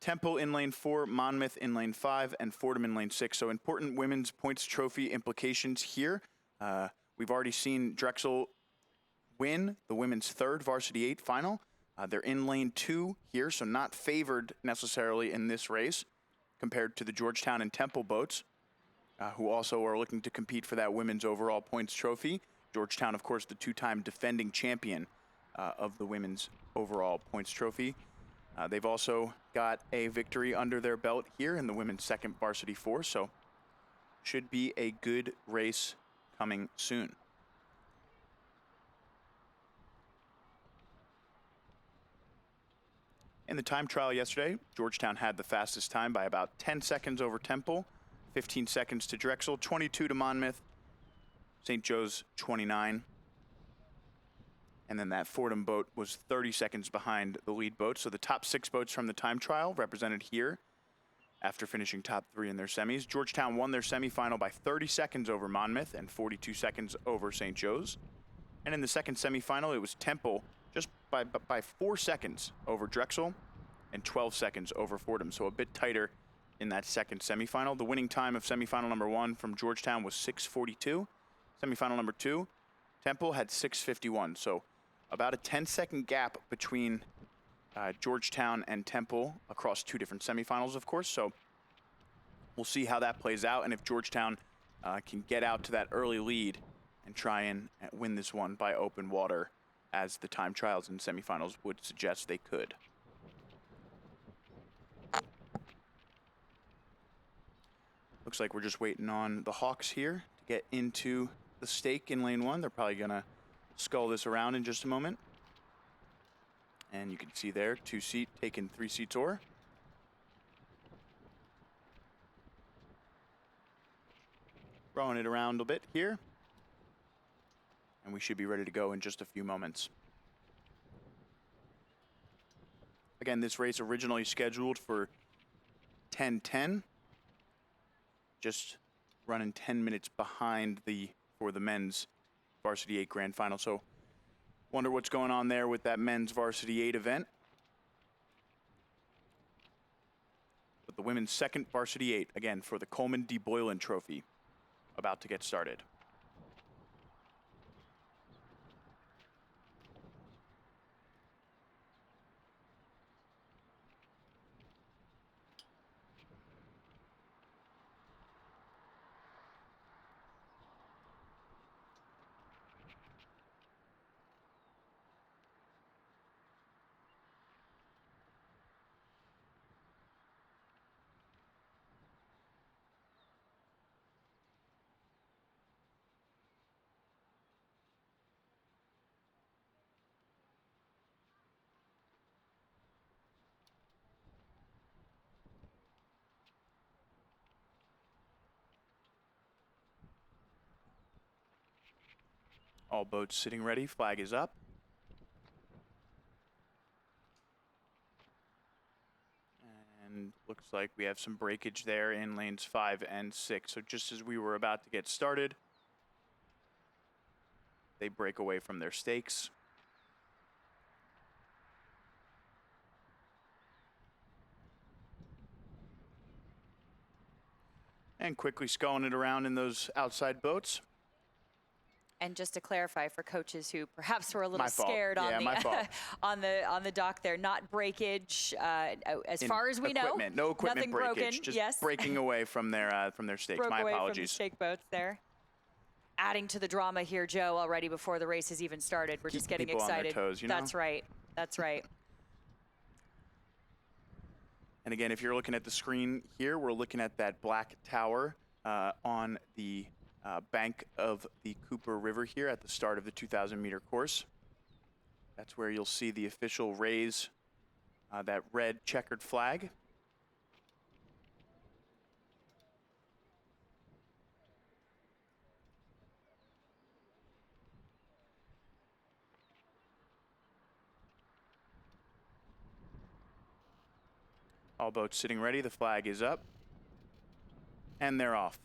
Temple in lane 4, Monmouth in lane 5, and Fordham in lane 6. So important women's points trophy implications here. We've already seen Drexel win the women's third Varsity 8 final. They're in lane 2 here, so not favored necessarily in this race compared to the Georgetown and Temple boats, who also are looking to compete for that women's overall points trophy. Georgetown, of course, the two-time defending champion of the women's overall points trophy. They've also got a victory under their belt here in the women's second Varsity 4, so should be a good race coming soon. In the time trial yesterday, Georgetown had the fastest time by about 10 seconds over Temple, 15 seconds to Drexel, 22 to Monmouth, St. Joe's 29. And then that Fordham boat was 30 seconds behind the lead boat. So the top 6 boats from the time trial represented here after finishing top 3 in their semis. Georgetown won their semifinal by 30 seconds over Monmouth and 42 seconds over St. Joe's. And in the second semifinal, it was Temple just by 4 seconds over Drexel and 12 seconds over Fordham. So a bit tighter in that second semifinal. The winning time of semifinal number 1 from Georgetown was 6:42. Semifinal number 2, Temple had 6:51. So about a 10-second gap between Georgetown and Temple across 2 different semifinals, of course. So we'll see how that plays out, and if Georgetown can get out to that early lead and try and win this one by open water, as the time trials and semifinals would suggest they could. Looks like we're just waiting on the Hawks here to get into the stake in lane 1. They're probably going to scull this around in just a moment. And you can see there, 2-seat taking 3 seats oar. Throwing it around a bit here. And we should be ready to go in just a few moments. Again, this race originally scheduled for 10:10. Just running 10 minutes behind for the men's Varsity 8 Grand Final. So wonder what's going on there with that men's Varsity 8 event. But the women's second Varsity 8, again, for the Coleman D. Boylan Trophy, about to get started. All boats sitting ready, flag is up. And looks like we have some breakage there in lanes 5 and 6. So just as we were about to get started, they break away from their stakes. And quickly sculling it around in those outside boats. And just to clarify for coaches who perhaps were a little My fault. scared on Yeah, my fault. on the dock there, not breakage as far as we equipment. know. No equipment Nothing breakage. broken. Just yes. breaking away from their stakes. Broke My away apologies. from the stake boats there. Adding to the drama here, Joe, already before the race has even started. We're just getting people excited. on their toes, you know? That's right. That's right. And again, if you're looking at the screen here, we're looking at that black tower on the bank of the Cooper River here at the start of the 2,000-meter course. That's where you'll see the official raise that red checkered flag. All boats sitting ready, the flag is up, and they're off.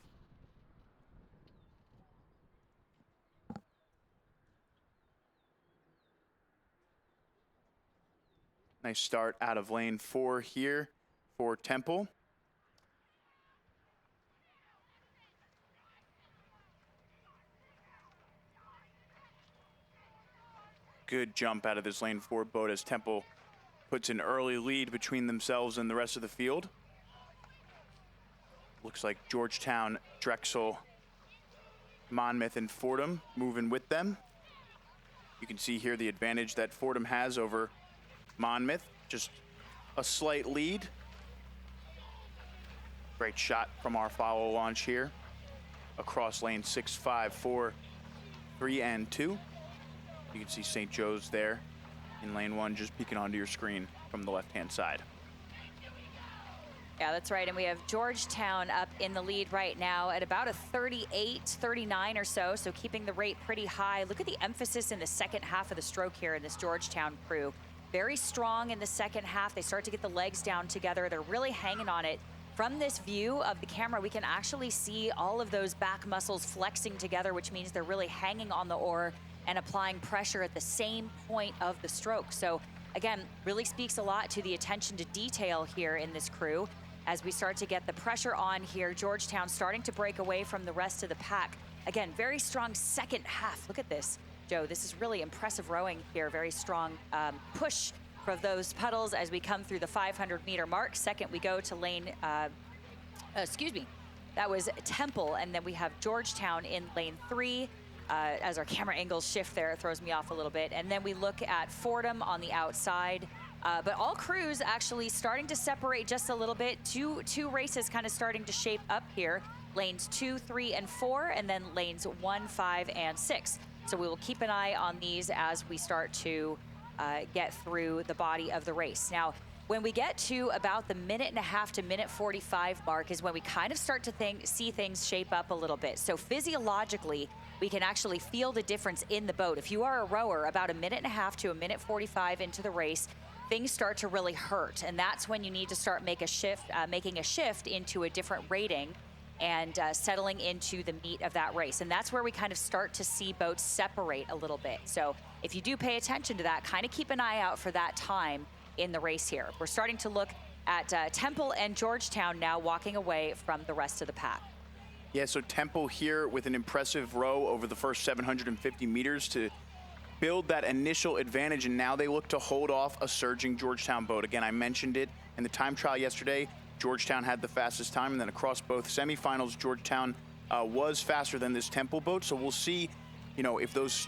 Nice start out of lane 4 here for Temple. Good jump out of this lane 4 boat as Temple puts an early lead between themselves and the rest of the field. Looks like Georgetown, Drexel, Monmouth, and Fordham moving with them. You can see here the advantage that Fordham has over Monmouth, just a slight lead. Great shot from our follow launch here across lane 6, 5, 4, 3, and 2. You can see St. Joe's there in lane 1 just peeking onto your screen from the left-hand side. Yeah, that's right. And we have Georgetown up in the lead right now at about a 38, 39 or so. So keeping the rate pretty high. Look at the emphasis in the second half of the stroke here in this Georgetown crew. Very strong in the second half. They start to get the legs down together. They're really hanging on it. From this view of the camera, we can actually see all of those back muscles flexing together, which means they're really hanging on the oar and applying pressure at the same point of the stroke. So again, really speaks a lot to the attention to detail here in this crew. As we start to get the pressure on here, Georgetown starting to break away from the rest of the pack. Again, very strong second half. Look at this, Joe. This is really impressive rowing here. Very strong push for those puddles as we come through the 500-meter mark. Second, we go to lane, that was Temple, and then we have Georgetown in lane 3. As our camera angles shift there, it throws me off a little bit. And then we look at Fordham on the outside. But all crews actually starting to separate just a little bit. Two races kind of starting to shape up here. Lanes 2, 3, and 4, and then lanes 1, 5, and 6. So we will keep an eye on these as we start to get through the body of the race. Now, when we get to about the 1.5 to 1:45 mark is when we kind of start to see things shape up a little bit. So physiologically, we can actually feel the difference in the boat. If you are a rower about 1.5 to 1:45 into the race, things start to really hurt. And that's when you need to start making a shift into a different rating and settling into the meat of that race. And that's where we kind of start to see boats separate a little bit. So if you do pay attention to that, kind of keep an eye out for that time in the race here. We're starting to look at Temple and Georgetown now walking away from the rest of the pack. Yeah, so Temple here with an impressive row over the first 750 meters to build that initial advantage, and now they look to hold off a surging Georgetown boat. Again, I mentioned it in the time trial yesterday. Georgetown had the fastest time, and then across both semifinals, Georgetown was faster than this Temple boat. So we'll see, you know, if those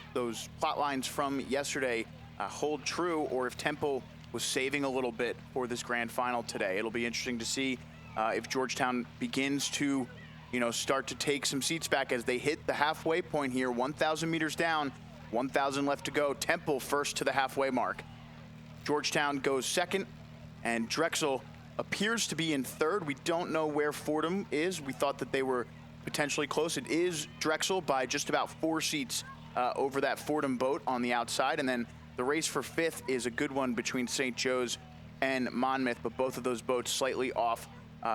plot lines from yesterday hold true, or if Temple was saving a little bit for this grand final today. It'll be interesting to see if Georgetown begins to, you know, start to take some seats back as they hit the halfway point here. 1,000 meters down, 1,000 left to go. Temple first to the halfway mark. Georgetown goes second, and Drexel appears to be in third. We don't know where Fordham is. We thought that they were potentially close. It is Drexel by just about 4 seats over that Fordham boat on the outside. And then the race for fifth is a good one between St. Joe's and Monmouth, but both of those boats slightly off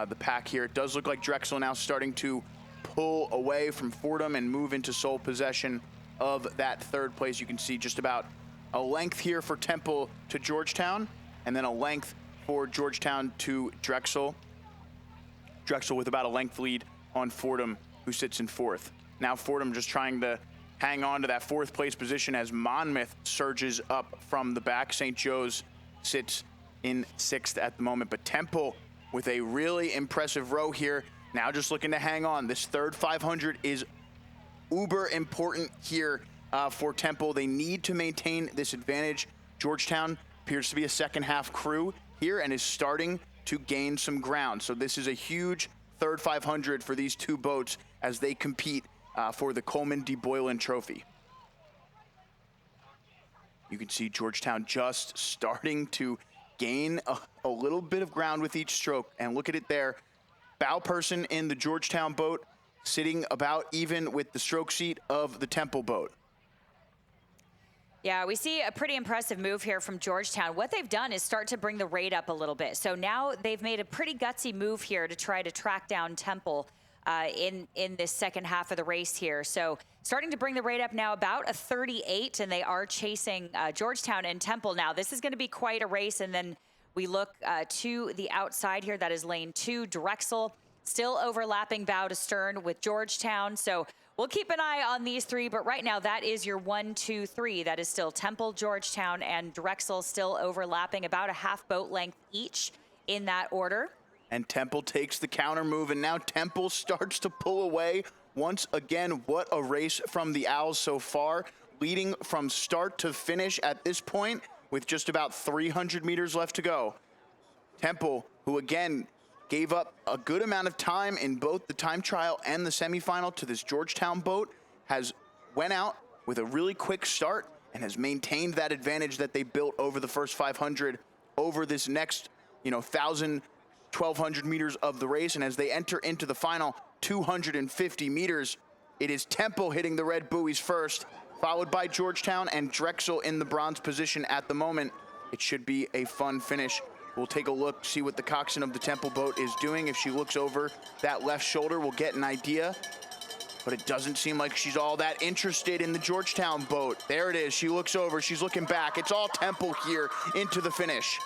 the pack here. It does look like Drexel now starting to pull away from Fordham and move into sole possession of that third place. You can see just about a length here for Temple to Georgetown, and then a length for Georgetown to Drexel. Drexel with about a length lead on Fordham, who sits in fourth. Now Fordham just trying to hang on to that fourth place position as Monmouth surges up from the back. St. Joe's sits in sixth at the moment, but Temple with a really impressive row here. Now just looking to hang on. This third 500 is uber important here for Temple. They need to maintain this advantage. Georgetown appears to be a second half crew here and is starting to gain some ground. So this is a huge third 500 for these two boats as they compete for the Coleman D. Boylan Trophy. You can see Georgetown just starting to gain a little bit of ground with each stroke. And look at it there. Bow person in the Georgetown boat sitting about even with the stroke seat of the Temple boat. Yeah, we see a pretty impressive move here from Georgetown. What they've done is start to bring the rate up a little bit. So now they've made a pretty gutsy move here to try to track down Temple in this second half of the race here. So starting to bring the rate up now about a 38, and they are chasing Georgetown and Temple now. This is going to be quite a race, and then We look to the outside here. That is lane 2, Drexel, still overlapping bow to stern with Georgetown. So we'll keep an eye on these 3, but right now that is your 1, 2, 3. That is still Temple, Georgetown, and Drexel still overlapping about a half boat length each in that order. And Temple takes the counter move, and now Temple starts to pull away. Once again, what a race from the Owls so far, leading from start to finish at this point with just about 300 meters left to go. Temple, who again gave up a good amount of time in both the time trial and the semifinal to this Georgetown boat, has went out with a really quick start and has maintained that advantage that they built over the first 500 over this next, 1,000, 1,200 meters of the race. And as they enter into the final 250 meters, it is Temple hitting the red buoys first, followed by Georgetown and Drexel in the bronze position at the moment. It should be a fun finish. We'll take a look, see what the coxswain of the Temple boat is doing. If she looks over that left shoulder, we'll get an idea. But it doesn't seem like she's all that interested in the Georgetown boat. There it is. She looks over. She's looking back. It's all Temple here into the finish.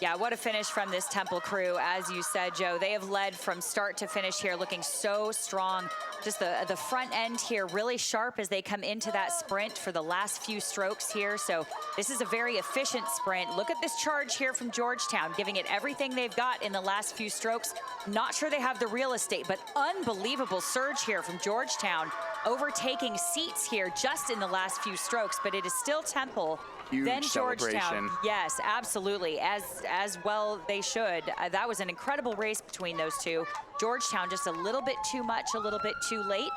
Yeah, what a finish from this Temple crew. As you said, Joe, they have led from start to finish here, looking so strong. Just the front end here really sharp as they come into that sprint for the last few strokes here. So this is a very efficient sprint. Look at this charge here from Georgetown, giving it everything they've got in the last few strokes. Not sure they have the real estate, but unbelievable surge here from Georgetown, overtaking seats here just in the last few strokes. But it is still Temple, Huge then Georgetown. celebration. Yes, absolutely, as well they should. That was an incredible race between those two. Georgetown just a little bit too much, a little bit too late,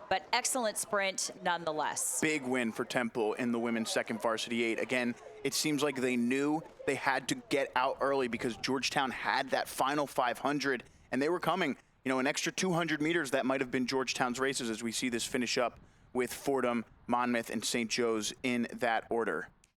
but excellent sprint nonetheless. Big win for Temple in the women's second varsity 8. Again, it seems like they knew they had to get out early because Georgetown had that final 500 and they were coming. An extra 200 meters that might have been Georgetown's races as we see this finish up with Fordham, Monmouth, and St. Joe's in that order.